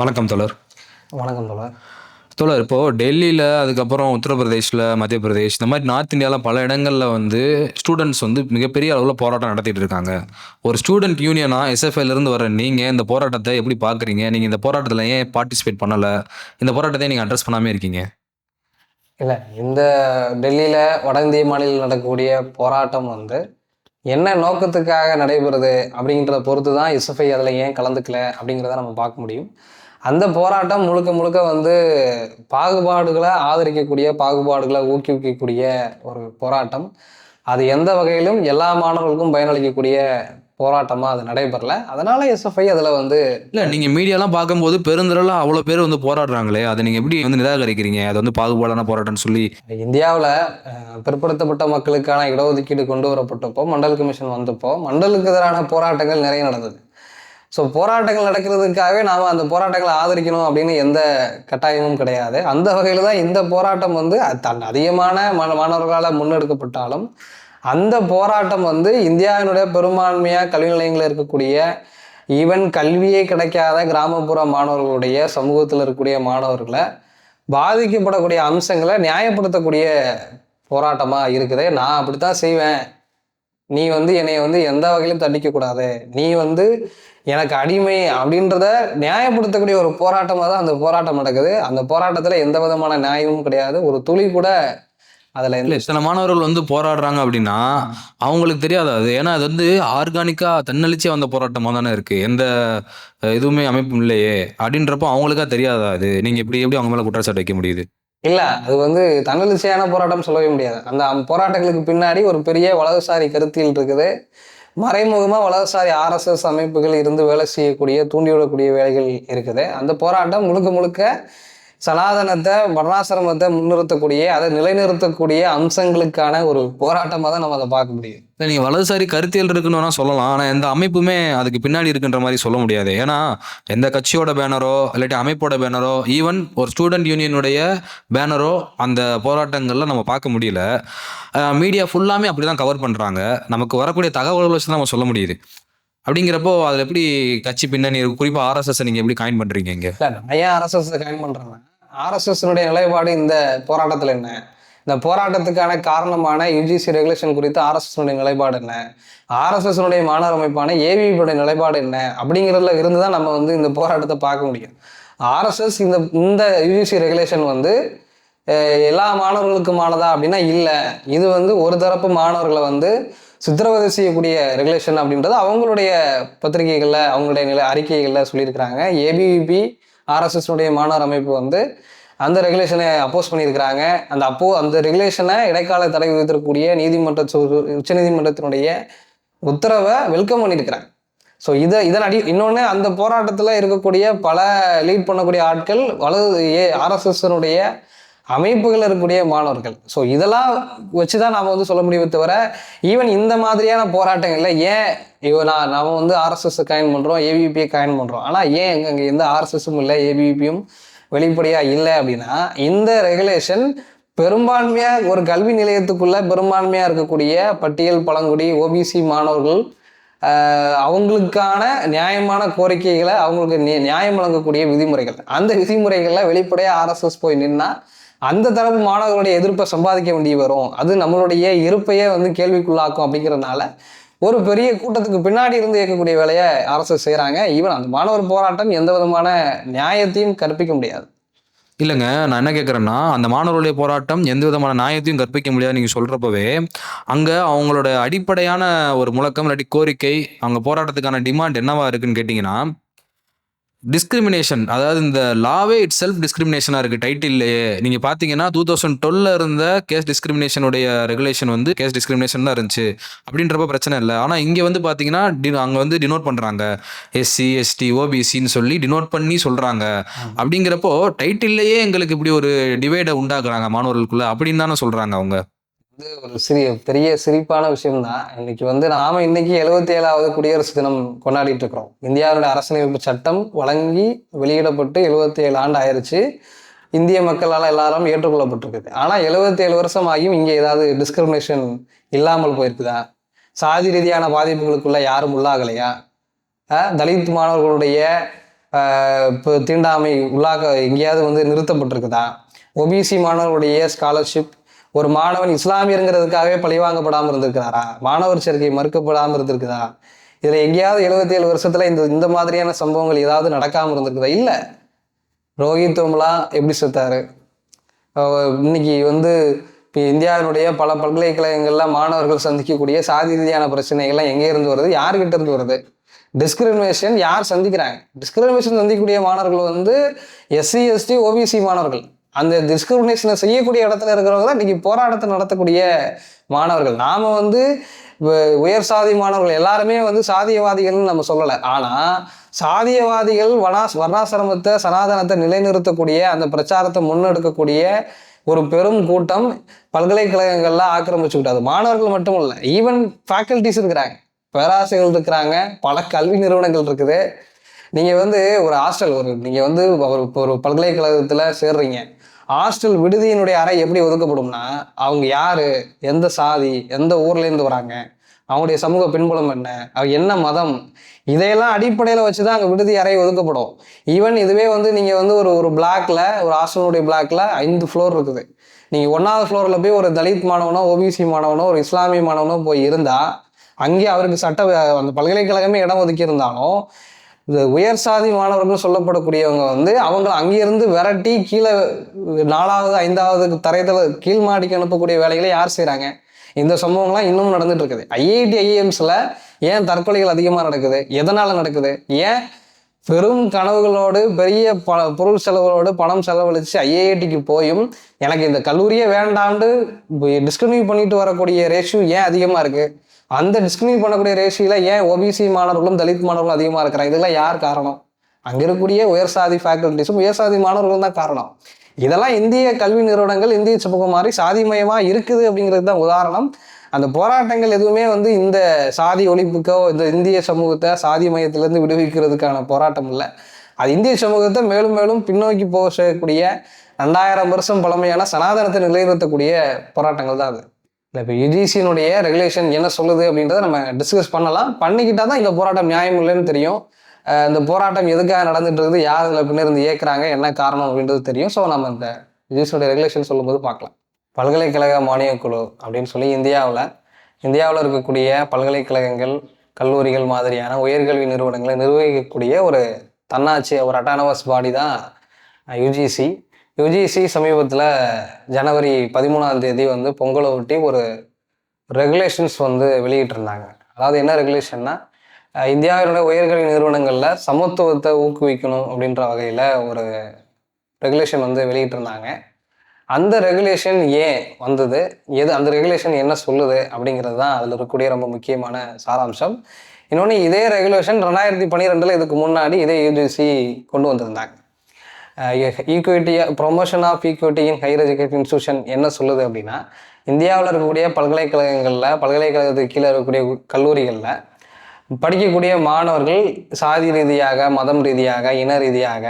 வணக்கம் தோழர். வணக்கம் தோழர். தோழர், இப்போ டெல்லியில, அதுக்கப்புறம் உத்தரப்பிரதேஷ்ல, மத்திய பிரதேஷ் இந்த மாரி நார்த் இந்தியால பல இடங்கள்ல வந்து ஸ்டூடண்ட்ஸ் வந்து மிகப்பெரிய அளவுல போராட்டம் நடத்திட்டு இருக்காங்க. ஒரு ஸ்டூடண்ட் யூனியனா எஸ்எஃப்ஐல இருந்து வர நீங்க இந்த போராட்டத்த எப்படி பார்க்குறீங்க? நீங்க இந்த போராட்டத்துல ஏன் பார்ட்டிசிபேட் பண்ணல? இந்த போராட்டத்த ஏன் நீங்க அட்ரஸ் பண்ணாமயே இருக்கீங்க? இல்ல, இந்த டெல்லியில வட இந்திய மாநிலத்தில் நடக்கக்கூடிய போராட்டம் என்ன நோக்கத்துக்காக நடைபெறுது அப்படிங்கிறத பொறுத்து தான் எஸ்எஃப்ஐ அதில் ஏன் கலந்துக்கல அப்படிங்கிறத நம்ம பார்க்க முடியும். அந்த போராட்டம் முழுக்க முழுக்க பாகுபாடுகளை ஆதரிக்கக்கூடிய, பாகுபாடுகளை ஊக்குவிக்கக்கூடிய ஒரு போராட்டம். அது எந்த வகையிலும் எல்லா மாணவர்களுக்கும் பயனளிக்கக்கூடிய போராட்டமா அது நடைபெறல. அதனால எஸ்எஃப்ஐ அதுல இல்ல, நீங்க மீடியாலாம் பார்க்கும்போது பெருந்திரளா அவ்வளோ பேர் வந்து போராடுறாங்களே! அத நீங்க எப்படி வந்து நிராகரிக்கிறீங்க? அது வந்து பாகுபாடான போராட்டம்ன்னு சொல்லி. இந்தியாவுல பிற்படுத்தப்பட்ட மக்களுக்கான இடஒதுக்கீடு கொண்டு வரப்பட்டப்போ, மண்டல் கமிஷன் வந்தப்போ, மண்டலுக்கு எதிரான போராட்டங்கள் நிறைய நடந்தது. ஸோ போராட்டங்கள் நடக்கிறதுக்காகவே நாம அந்த போராட்டங்களை ஆதரிக்கணும் அப்படின்னு எந்த கட்டாயமும் கிடையாது. அந்த வகையில தான் இந்த போராட்டம் அதிகமான மாணவர்களால் முன்னெடுக்கப்பட்டாலும், அந்த போராட்டம் இந்தியாவினுடைய பெரும்பான்மையா கல்வி நிலையங்களில் இருக்கக்கூடிய, ஈவன் கல்வியே கிடைக்காத கிராமப்புற மாணவர்களுடைய, சமூகத்தில் இருக்கக்கூடிய மாணவர்களை பாதிக்கப்படக்கூடிய அம்சங்களை நியாயப்படுத்தக்கூடிய போராட்டமா இருக்குது. நான் அப்படித்தான் செய்வேன், நீ என்னை எந்த வகையிலும் தண்டிக்க கூடாது, நீ எனக்கு அடிமை அப்படின்றத நியாயப்படுத்தக்கூடிய ஒரு போராட்டமா தான் அந்த போராட்டம் நடக்குது. அந்த போராட்டத்துல எந்த விதமான நியாயமும் கிடையாது. ஒரு துளி கூட அதுல இல்ல, இத்தனை மாணவர்கள் வந்து போராடுறாங்க அப்படின்னா, அவங்களுக்கு தெரியாதா அது? ஏன்னா அது வந்து ஆர்கானிக்கா தன்னெழுச்சியா வந்த போராட்டமா தானே இருக்கு. எந்த இதுவுமே அமைப்பும் இல்லையே! அப்படின்றப்போ அவங்களுக்கா தெரியாதா அது? நீங்க எப்படி அவங்க மேல குற்றச்சாட்டு வைக்க முடியுது? இல்ல, அது தன்னெழுச்சியான போராட்டம் சொல்லவே முடியாது. அந்த போராட்டங்களுக்கு பின்னாடி ஒரு பெரிய வலதுசாரி கருத்தியல் இருக்குது. மறைமுகமா வலதுசாரி ஆர்எஸ்எஸ் அமைப்புகள் இருந்து வேலை செய்யக்கூடிய, தூண்டிவிடக்கூடிய வேலைகள் இருக்குது. அந்த போராட்டம் முழுக்க முழுக்க சனாதனத்தை, வர்ணாசிரமத்தை முன்னிறுத்தக்கூடிய, அதை நிலைநிறுத்தக்கூடிய அம்சங்களுக்கான ஒரு போராட்டமா தான் நம்ம அதை பார்க்க முடியும். இல்ல, நீங்க வலதுசாரி கருத்தியல் இருக்குன்னு வேணா சொல்லலாம். ஆனா எந்த அமைப்புமே அதுக்கு பின்னாடி இருக்குன்ற மாரி சொல்ல முடியாது. ஏன்னா, எந்த கட்சியோட பேனரோ, இல்லாட்டி அமைப்போட பேனரோ, ஈவன் ஒரு ஸ்டூடண்ட் யூனியனுடைய பேனரோ அந்த போராட்டங்கள்ல நம்ம பார்க்க முடியல. மீடியா ஃபுல்லாமே அப்படிதான் கவர் பண்றாங்க. நமக்கு வரக்கூடிய தகவல்கள வச்சு தான் நம்ம சொல்ல முடியுது. அப்படிங்கிறப்போ அதுல எப்படி கட்சி பின்னணி இருக்கு? குறிப்பா ஆர்எஸ்எஸ் நீங்க எப்படி காயின் பண்றீங்க இங்க? இல்ல, நான் ஏன் ஆர்எஸ்எஸ் காயின் பண்றேன்னா, ஆர்எஸ்எஸ்னுடைய நிலைப்பாடு இந்த போராட்டத்துல என்ன, இந்த போராட்டத்துக்கான காரணமான யுஜிசி ரெகுலேஷன் குறித்து ஆர்எஸ்எஸ் நிலைப்பாடு என்ன, ஆர்எஸ்எஸ் மாணவர் அமைப்பான ஏவிபியோட நிலைப்பாடு என்ன அப்படிங்கிறதுல இருந்துதான் நம்ம இந்த போராட்டத்தை பார்க்க முடியும். ஆர்எஸ்எஸ் இந்த இந்த யுஜிசி ரெகுலேஷன் எல்லா மாணவர்களுக்குமானதா அப்படின்னா இல்லை. இது ஒரு தரப்பு மாணவர்களை சித்திரவதை செய்யக்கூடிய ரெகுலேஷன் அப்படின்றது அவங்களுடைய பத்திரிகைகளில், அவங்களுடைய அறிக்கைகளில் சொல்லியிருக்கிறாங்க. ஏபிவிபி ஆர்எஸ்எஸ் மாணவர் அமைப்பு அந்த ரெகுலேஷனை அப்போஸ் பண்ணியிருக்கிறாங்க. அந்த ரெகுலேஷனை இடைக்கால தடை விதித்திருக்கக்கூடிய உச்சநீதிமன்றத்தினுடைய உத்தரவை வெல்கம் பண்ணியிருக்கிறாங்க. ஸோ இதன் இன்னொன்று, அந்த போராட்டத்தில் இருக்கக்கூடிய பல லீட் பண்ணக்கூடிய ஆட்கள் ஆர்எஸ்எஸ்னுடைய அமைப்புகள் இருக்கக்கூடிய மாணவர்கள். ஸோ இதெல்லாம் வச்சுதான் நாம சொல்ல முடியுமே தவிர, ஈவன் இந்த மாதிரியான போராட்டங்கள்ல ஏன் நாம ஆர்எஸ்எஸ் காயின் பண்றோம், ஏபிபியை காயின் பண்றோம், ஆனா ஏன் அங்க எந்த ஆர்எஸ்எஸும் இல்லை, ஏபிபியும் வெளிப்படையா இல்லை அப்படின்னா, இந்த ரெகுலேஷன் பெரும்பான்மையா ஒரு கல்வி நிலையத்துக்குள்ள பெரும்பான்மையா இருக்கக்கூடிய பட்டியல், பழங்குடி, ஓபிசி மாணவர்கள் அவங்களுக்கான நியாயமான கோரிக்கைகளை, அவங்களுக்கு நியாயம் வழங்கக்கூடிய விதிமுறைகள், அந்த விதிமுறைகள்ல வெளிப்படையா ஆர்எஸ்எஸ் போய் நின்னா அந்த தரப்பு மாணவர்களுடைய எதிர்ப்பை சம்பாதிக்க வேண்டி வரும். அது நம்மளுடைய இருப்பையே கேள்விக்குள்ளாக்கும். அப்படிங்கிறதுனால ஒரு பெரிய கூட்டத்துக்கு பின்னாடி இருந்து இயக்கக்கூடிய வேலையை ஆர்எஸ்எஸ் செய்யறாங்க. ஈவன் அந்த மாணவர் போராட்டம் எந்த விதமான நியாயத்தையும் கற்பிக்க முடியாது. இல்லைங்க, நான் என்ன கேட்குறேன்னா, அந்த மாணவர்களுடைய போராட்டம் எந்த விதமான நியாயத்தையும் கற்பிக்க முடியாது நீங்க சொல்றப்பவே, அங்க அவங்களோட அடிப்படையான ஒரு முழக்கம் இல்லாட்டி கோரிக்கை, அவங்க போராட்டத்துக்கான டிமாண்ட் என்னவா இருக்குன்னு கேட்டீங்கன்னா, டிஸ்கிரிமினேஷன். அதாவது இந்த லாவே இட் செல்ஃப் டிஸ்கிரிமினேஷனா இருக்கு டைட்டில்லையே. நீங்க பாத்தீங்கன்னா 2012ல இருந்த கேஸ் டிஸ்கிரிமினேஷனுடைய ரெகுலேஷன் கேஸ் டிஸ்கிரிமினேஷன் தான் இருந்துச்சு. அப்படின்றப்ப பிரச்சனை இல்லை. ஆனா இங்க பாத்தீங்கன்னா அங்க டினோட் பண்றாங்க, எஸ்சி, எஸ்டி, ஓபிசின்னு சொல்லி டினோட் பண்ணி சொல்றாங்க. அப்படிங்கிறப்போ டைட்டில்லையே எங்களுக்கு இப்படி ஒரு டிவைடை உண்டாக்குறாங்க மாணவர்களுக்குள்ள அப்படின்னு தானே சொல்றாங்க அவங்க. ஒரு பெரிய சிரிப்பான விஷயம்தான். இன்னைக்கு நாம இன்னைக்கு 77வது குடியரசு தினம் கொண்டாடிட்டு இருக்கிறோம். இந்தியாவுடைய அரசியலமைப்பு சட்டம் வழங்கி வெளியிடப்பட்டு 77 ஆண்டு ஆயிடுச்சு. இந்திய மக்களால் எல்லாரும் ஏற்றுக்கொள்ளப்பட்டிருக்குது. ஆனா 77 வருஷம் ஆகியும் இங்க ஏதாவது டிஸ்கிரிமினேஷன் இல்லாமல் போயிருக்குதா? சாதி ரீதியான பாதிப்புகளுக்குள்ள யாரும் உள்ளாகலையா? தலித் மாணவர்களுடைய இப்போ தீண்டாமை உள்ளாக எங்கேயாவது வந்து நிறுத்தப்பட்டிருக்குதா? ஓபிசி மாணவருடைய ஸ்காலர்ஷிப், ஒரு மாணவன் இஸ்லாமியருங்கிறதுக்காகவே பழிவாங்கப்படாமல் இருந்திருக்கிறாரா? மாணவர் சேர்க்கை மறுக்கப்படாமல் இருந்திருக்குதா? இதுல எங்கேயாவது 77 வருஷத்துல இந்த இந்த மாதிரியான சம்பவங்கள் ஏதாவது நடக்காம இருந்திருக்குதா? இல்ல. ரோஹித் வெமுலா எப்படி செத்தாரு? இன்னைக்கு வந்து இப்போ இந்தியாவினுடைய பல பல்கலைக்கழகங்கள்ல மாணவர்கள் சந்திக்கக்கூடிய சாதி ரீதியான பிரச்சனைகள்லாம் எங்கே இருந்து வருது? யார்கிட்ட இருந்து வருது? டிஸ்கிரிமினேஷன் யார் சந்திக்கிறாங்க? டிஸ்கிரிமினேஷன் சந்திக்கக்கூடிய மாணவர்கள் வந்து எஸ்சி, எஸ்டி, ஓபிசி மாணவர்கள். அந்த டிஸ்கிரிமினேஷனை செய்யக்கூடிய இடத்துல இருக்கிறவங்க தான் இன்னைக்கு போராட்டத்தை நடத்தக்கூடிய மாணவர்கள். நாம வந்து உயர் சாதி மாணவர்கள் எல்லாருமே வந்து சாதியவாதிகள்னு நம்ம சொல்லலை. ஆனா சாதியவாதிகள் வர்ணாசிரமத்தை, சனாதனத்தை நிலைநிறுத்தக்கூடிய அந்த பிரச்சாரத்தை முன்னெடுக்கக்கூடிய ஒரு பெரும் கூட்டம் பல்கலைக்கழகங்கள்ல ஆக்கிரமிச்சுக்கிட்டாது. மாணவர்கள் மட்டும் இல்லை, ஈவன் ஃபேக்கல்டிஸ் இருக்கிறாங்க, பேராசிரியர்கள் இருக்கிறாங்க, பல கல்வி நிறுவனங்கள் இருக்குது. நீங்க வந்து ஒரு ஹாஸ்டல், நீங்க வந்து ஒரு பல்கலைக்கழகத்துல சேர்றீங்க, ஹாஸ்டல் விடுதியினுடைய அறை எப்படி ஒதுக்கப்படும்னா, அவங்க யாரு, எந்த சாதி, எந்த ஊர்ல இருந்து வராங்க, அவங்களுடைய சமூக பின்புலம் என்ன, அவங்க என்ன மதம், இதையெல்லாம் அடிப்படையில வச்சுதான் அங்க விடுதி அறை ஒதுக்கப்படும். ஈவன் இதுவே வந்து நீங்க வந்து ஒரு பிளாக்ல, ஒரு ஹாஸ்டலுடைய பிளாக்ல 5 ஃப்ளோர் இருக்குது. நீங்க 1வது ஃப்ளோர்ல போய் ஒரு தலித் மாணவனோ, ஓபிசி மாணவனோ, ஒரு இஸ்லாமிய மாணவனோ போய் இருந்தா, அங்கே அவருக்கு அந்த பல்கலைக்கழகமே இடம் ஒதுக்கி இருந்தாலும் இந்த உயர் சாதி மாணவர்கள் சொல்லப்படக்கூடியவங்க வந்து அவங்க அங்கிருந்து விரட்டி கீழே 4வது 5வது தரைதள கீழ் மாடிக்கு அனுப்பக்கூடிய வேலைகளை யார் செய்யறாங்க? இந்த சம்பவங்கள்லாம் இன்னும் நடந்துட்டு இருக்குது. ஐஐடி, ஐஏஎம்ஸ்ல ஏன் தற்கொலைகள் அதிகமாக நடக்குது? எதனால நடக்குது? ஏன் பெரும் கனவுகளோடு பெரிய பொருள் செலவுகளோடு பணம் செலவழிச்சு ஐஐடிக்கு போயும் எனக்கு இந்த கல்லூரியே வேண்டாண்டு டிஸ்கன்டினியூ பண்ணிட்டு வரக்கூடிய ரேஷியோ ஏன் அதிகமாக இருக்கு? அந்த டிஸ்கன்டினியூ பண்ணக்கூடிய ரேஷியோல ஏன் ஓபிசி மாணவர்களும் தலித் மாணவர்களும் அதிகமாக இருக்கிறாங்க? இதெல்லாம் யார் காரணம்? அங்கே இருக்கக்கூடிய உயர்சாதி ஃபேக்கல்டிஸும் உயர்சாதி மாணவர்களும் தான் காரணம். இதெல்லாம் இந்திய கல்வி நிறுவனங்கள் இந்திய சமூகம் மாதிரி சாதிமயமா இருக்குது அப்படிங்கிறது தான் உதாரணம். அந்த போராட்டங்கள் எதுவுமே வந்து இந்த சாதி ஒழிப்புக்கோ, இந்த இந்திய சமூகத்தை சாதி மையத்திலிருந்து விடுவிக்கிறதுக்கான போராட்டம் இல்லை. அது இந்திய சமூகத்தை மேலும் மேலும் பின்னோக்கி போக செய்யக்கூடிய 2000 வருஷம் பழமையான சனாதனத்தை நிலைநிறுத்தக்கூடிய போராட்டங்கள் தான் அது. இல்லை, இப்போ யுஜிசியினுடைய ரெகுலேஷன் என்ன சொல்லுது அப்படின்றத நம்ம டிஸ்கஸ் பண்ணலாம். பண்ணிக்கிட்டா தான் இந்த போராட்டம் நியாயம் இல்லைன்னு தெரியும். இந்த போராட்டம் எதுக்காக நடந்துட்டு இருக்குது, யார் இதில் பின்னிருந்து இயக்குறாங்க, என்ன காரணம் அப்படின்றது தெரியும். ஸோ நம்ம இந்த யுஜிசியோட ரெகுலேஷன் சொல்லும்போது பார்க்கலாம். பல்கலைக்கழக மானியக்குழு அப்படின்னு சொல்லி இந்தியாவில் இருக்கக்கூடிய பல்கலைக்கழகங்கள், கல்லூரிகள் மாதிரியான உயர்கல்வி நிறுவனங்களை நிர்வகிக்கக்கூடிய ஒரு தன்னாட்சி, ஒரு அட்டானமஸ் பாடி தான் யுஜிசி. யுஜிசி சமீபத்தில் ஜனவரி 13ஆம் தேதி வந்து பொங்கலை ஒட்டி ஒரு ரெகுலேஷன்ஸ் வந்து வெளியிட்டிருந்தாங்க. அதாவது என்ன ரெகுலேஷன்னா, இந்தியாவினுடைய உயர்கல்வி நிறுவனங்களில் சமத்துவத்தை ஊக்குவிக்கணும் அப்படின்ற வகையில் ஒரு ரெகுலேஷன் வந்து வெளியிட்டிருந்தாங்க. அந்த ரெகுலேஷன் ஏன் வந்தது, அந்த ரெகுலேஷன் என்ன சொல்லுது அப்படிங்கிறது தான் அதில் இருக்கக்கூடிய ரொம்ப முக்கியமான சாராம்சம். இன்னொன்று, இதே ரெகுலேஷன் 2012 இதுக்கு முன்னாடி இதே யுஜிசி கொண்டு வந்திருந்தாங்க. Equity, promotion of equity in higher education institution என்ன சொல்லுது அப்படின்னா, இந்தியாவில் இருக்கக்கூடிய பல்கலைக்கழகத்துக்கு கீழே இருக்கக்கூடிய கல்லூரிகளில் படிக்கக்கூடிய மாணவர்கள் சாதி ரீதியாக, மதம் ரீதியாக, இன ரீதியாக,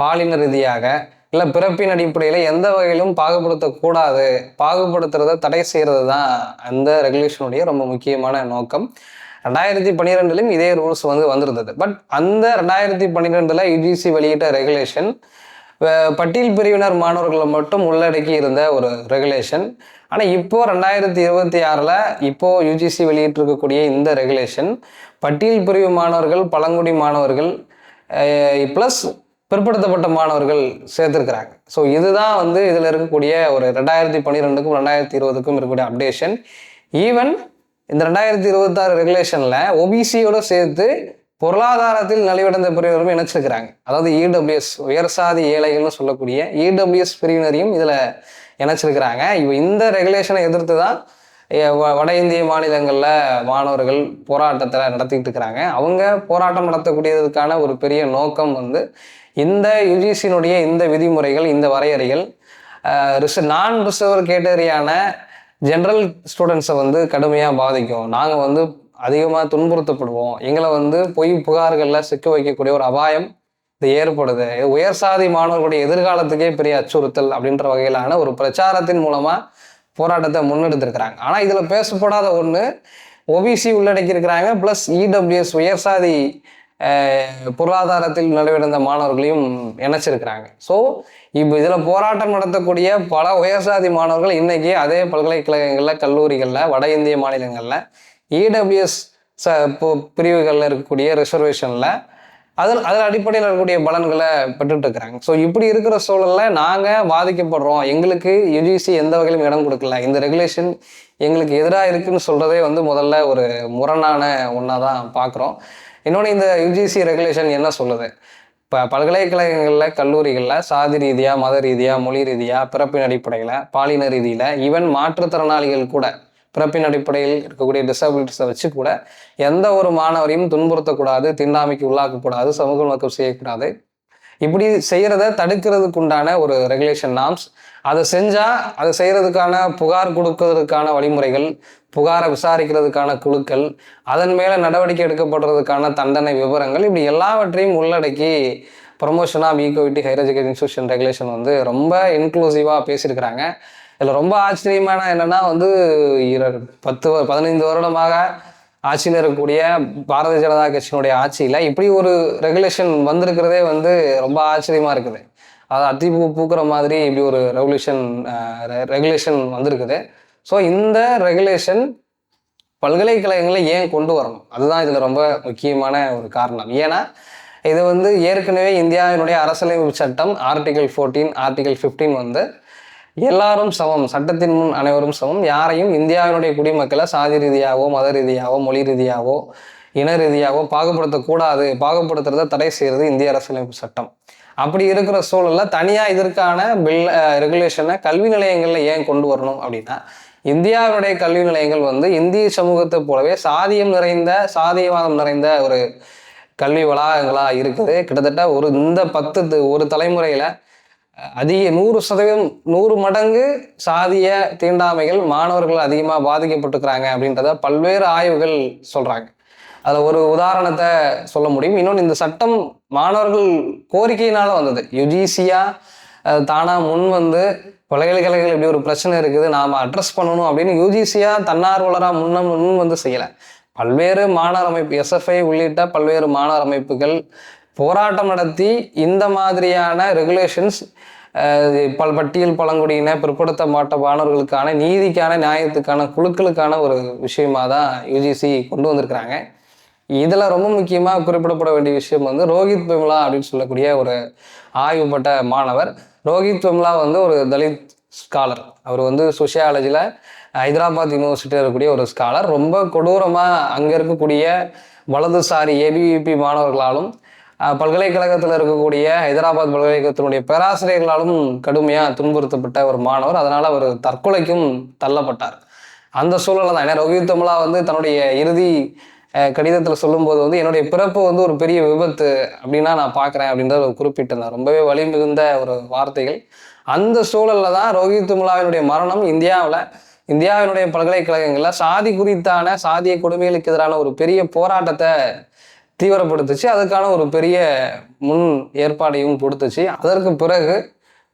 பாலின ரீதியாக, இல்லை பிறப்பின் அடிப்படையில் எந்த வகையிலும் பாகுபடுத்தக்கூடாது, பாகுபடுத்துறதை தடை செய்கிறது தான் அந்த ரெகுலேஷனுடைய ரொம்ப முக்கியமான நோக்கம். 2012 இதே ரூல்ஸ் வந்து வந்திருந்தது. பட் அந்த 2012 யுஜிசி வெளியிட்ட ரெகுலேஷன் பட்டியல் பிரிவினர் மாணவர்களை மட்டும் உள்ளடக்கி இருந்த ஒரு ரெகுலேஷன். ஆனால் இப்போ 2026 இப்போ யுஜிசி வெளியிட்டிருக்கக்கூடிய இந்த ரெகுலேஷன் பட்டியல் பிரிவு மாணவர்கள், பழங்குடி மாணவர்கள் ப்ளஸ் பிற்படுத்தப்பட்ட மாணவர்கள் சேர்த்துருக்கிறாங்க. ஸோ இதுதான் வந்து இதில் இருக்கக்கூடிய ஒரு 2012க்கும் 2020க்கும் இருக்கக்கூடிய அப்டேஷன். ஈவன் இந்த 2026 ரெகுலேஷன்ல ஓபிசியோட சேர்த்து பொருளாதாரத்தில் நலிவடைந்த பிரிவினரும் இணைச்சிருக்கிறாங்க. அதாவது இடபிள்யூஎஸ், உயர்சாதி ஏழைகள்னு சொல்லக்கூடிய இடபிள்யூஎஸ் பிரிவினரையும் இதில் இணைச்சிருக்கிறாங்க. இந்த ரெகுலேஷனை எதிர்த்து தான் வட இந்திய மாநிலங்களில் மாணவர்கள் போராட்டத்தை நடத்திக்கிட்டு இருக்கிறாங்க. அவங்க போராட்டம் நடத்தக்கூடியதுக்கான ஒரு பெரிய நோக்கம் வந்து இந்த யுஜிசியினுடைய இந்த விதிமுறைகள், இந்த வரையறைகள் நான் ரிசர்வர் கேட்டகரியான ஜென்ரல் ஸ்டூடெண்ட்ஸை வந்து கடுமையாக பாதிக்கும். நாங்கள் வந்து அதிகமாக துன்புறுத்தப்படுவோம், எங்களை வந்து பொய் புகார்களில் சிக்க வைக்கக்கூடிய ஒரு அபாயம் இது ஏற்படுது, உயர் சாதி மாணவர்களுடைய எதிர்காலத்துக்கே பெரிய அச்சுறுத்தல் அப்படின்ற வகையிலான ஒரு பிரச்சாரத்தின் மூலமாக போராட்டத்தை முன்னெடுத்திருக்கிறாங்க. ஆனால் இதில் பேசப்படாத ஒன்று, ஓபிசி உள்ளடக்கி இருக்கிறாங்க, ப்ளஸ் இடபிள்யூஎஸ் உயர்சாதி பொருளாதாரத்தில் நலிவடைந்த மாணவர்களையும் இணைச்சிருக்கிறாங்க. ஸோ இப்போ இதில் போராட்டம் நடத்தக்கூடிய பல உயர்சாதி மாணவர்கள் இன்னைக்கு அதே பல்கலைக்கழகங்களில், கல்லூரிகளில், வட இந்திய மாநிலங்களில் இடபிள்யூஎஸ் பிரிவுகளில் இருக்கக்கூடிய ரிசர்வேஷனில் அதில் அடிப்படையில் இருக்கக்கூடிய பலன்களை பெற்றுட்டு இருக்கிறாங்க. ஸோ இப்படி இருக்கிற சூழலில் நாங்கள் பாதிக்கப்படுறோம், எங்களுக்கு யுஜிசி எந்த வகையிலும் இடம் கொடுக்கல, இந்த ரெகுலேஷன் எங்களுக்கு எதிராக இருக்குன்னு சொல்கிறதே முதல்ல ஒரு முரணான ஒன்றா தான் பார்க்குறோம். இன்னொன்று, இந்த யுஜிசி ரெகுலேஷன் என்ன சொல்லுது? இப்போ பல்கலைக்கழகங்களில், கல்லூரிகளில் சாதி ரீதியாக, மத ரீதியாக, மொழி ரீதியாக, பிறப்பின் அடிப்படையில், பாலின ரீதியில், ஈவன் மாற்றுத்திறனாளிகள் கூட பிறப்பின் அடிப்படையில் இருக்கக்கூடிய டிசபிலிட்டிஸை வச்சு கூட எந்த ஒரு மாணவரையும் துன்புறுத்தக்கூடாது, தீண்டாமைக்கு உள்ளாக்கக்கூடாது, சமூக நோக்கம் செய்யக்கூடாது. இப்படி செய்கிறத தடுக்கிறதுக்கு உண்டான ஒரு ரெகுலேஷன் நார்ம்ஸ். அதை செஞ்சால் அதை செய்கிறதுக்கான புகார் கொடுக்கறதுக்கான வழிமுறைகள், புகாரை விசாரிக்கிறதுக்கான குழுக்கள், அதன் மேலே நடவடிக்கை எடுக்கப்படுறதுக்கான தண்டனை விவரங்கள், இப்படி எல்லாவற்றையும் உள்ளடக்கி promotion of equality higher education institution regulation ரொம்ப இன்க்ளூசிவாக பேசியிருக்கிறாங்க. இதில் ரொம்ப ஆச்சரியமான என்னென்னா 15 வருடமாக ஆட்சியில் இருக்கக்கூடிய பாரதிய ஜனதா கட்சியினுடைய ஆட்சியில் இப்படி ஒரு ரெகுலேஷன் வந்திருக்கிறதே ரொம்ப ஆச்சரியமாக இருக்குது. அது அத்திப்பூ பூக்கிற மாதிரி இப்படி ஒரு ரெகுலேஷன் வந்திருக்குது. ஸோ இந்த ரெகுலேஷன் பல்கலைக்கழகங்களை ஏன் கொண்டு வரணும், அதுதான் இதில் ரொம்ப முக்கியமான ஒரு காரணம். ஏன்னா இது ஏற்கனவே இந்தியாவினுடைய அரசியலமைப்பு சட்டம் ஆர்டிகல் 14, ஆர்டிகல் 15 எல்லாரும் சமம், சட்டத்தின் முன் அனைவரும் சமம், யாரையும் இந்தியாவினுடைய குடிமக்களை சாதி ரீதியாகவோ, மத ரீதியாகவோ, மொழி ரீதியாகவோ, இன ரீதியாகவோ பாகுபடுத்தக்கூடாது, பாகுபடுத்துறத தடை செய்கிறது இந்திய அரசியலமைப்பு சட்டம். அப்படி இருக்கிற சூழலில் தனியாக இதற்கான ரெகுலேஷனை கல்வி நிலையங்களில் ஏன் கொண்டு வரணும் அப்படின்னா, இந்தியாவுடைய கல்வி நிலையங்கள் இந்திய சமூகத்தை போலவே சாதியவாதம் நிறைந்த ஒரு கல்வி வளாகங்களாக இருக்குது. கிட்டத்தட்ட இந்த ஒரு தலைமுறையில் அதிக 100% 100 மடங்கு சாதிய தீண்டாமைகள் மாணவர்கள் அதிகமாக பாதிக்கப்பட்டிருக்கிறாங்க அப்படின்றத பல்வேறு ஆய்வுகள் சொல்கிறாங்க. அதில் ஒரு உதாரணத்தை சொல்ல முடியும். இன்னொன்று, இந்த சட்டம் மாணவர்கள் கோரிக்கையினால வந்தது. யுஜிசியா தானாக பல்கலைக்கழகங்கள் இப்படி ஒரு பிரச்சனை இருக்குது, நாம் அட்ரஸ் பண்ணணும் அப்படின்னு யுஜிசியா தன்னார்வலராக முன் செய்யலை. பல்வேறு மாணவர் அமைப்பு, எஸ்எஃப்ஐ உள்ளிட்ட பல்வேறு மாணவர் அமைப்புகள் போராட்டம் நடத்தி இந்த மாதிரியான ரெகுலேஷன்ஸ் பட்டியல் பழங்குடியின பிற்படுத்தப்பட்ட மாணவர்களுக்கான நீதிக்கான நியாயத்துக்கான குழுக்களுக்கான ஒரு விஷயமா தான் யுஜிசி கொண்டு வந்திருக்கிறாங்க. இதில் ரொம்ப முக்கியமாக குறிப்பிடப்பட வேண்டிய விஷயம் ரோஹித் வெமுலா அப்படின்னு சொல்லக்கூடிய ஒரு ஆய்வுப்பட்ட மாணவர். ரோஹித் வெமுலா ஒரு தலித் ஸ்காலர். அவர் சோஷியாலஜியில் ஹைதராபாத் யூனிவர்சிட்டியில் இருக்கக்கூடிய ஒரு ஸ்காலர். ரொம்ப கொடூரமாக அங்கே இருக்கக்கூடிய வலதுசாரி ஏபிவிபி மாணவர்களாலும் பல்கலைக்கழகத்தில் இருக்கக்கூடிய ஹைதராபாத் பல்கலைக்கழகத்தினுடைய பேராசிரியர்களாலும் கடுமையாக துன்புறுத்தப்பட்ட ஒரு மாணவர். அதனால் அவர் தற்கொலைக்கும் தள்ளப்பட்டார். அந்த சூழலில் தான். ஏன்னா ரோஹித் வெமுலா தன்னுடைய இறுதி கடிதத்தில் சொல்லும்போது என்னுடைய பிறப்பு ஒரு பெரிய விபத்து அப்படின்னா நான் பார்க்குறேன் அப்படின்றத குறிப்பிட்டிருந்தார். ரொம்பவே வலி மிகுந்த ஒரு வார்த்தைகள். அந்த சூழலில் தான் ரோஹித் வெமுலாவினுடைய மரணம் இந்தியாவினுடைய பல்கலைக்கழகங்களில் சாதி குறித்தான சாதிய கொடுமைகளுக்கு எதிரான ஒரு பெரிய போராட்டத்தை தீவிரப்படுத்துச்சு. அதுக்கான ஒரு பெரிய முன் ஏற்பாடையும் கொடுத்துச்சு. அதற்கு பிறகு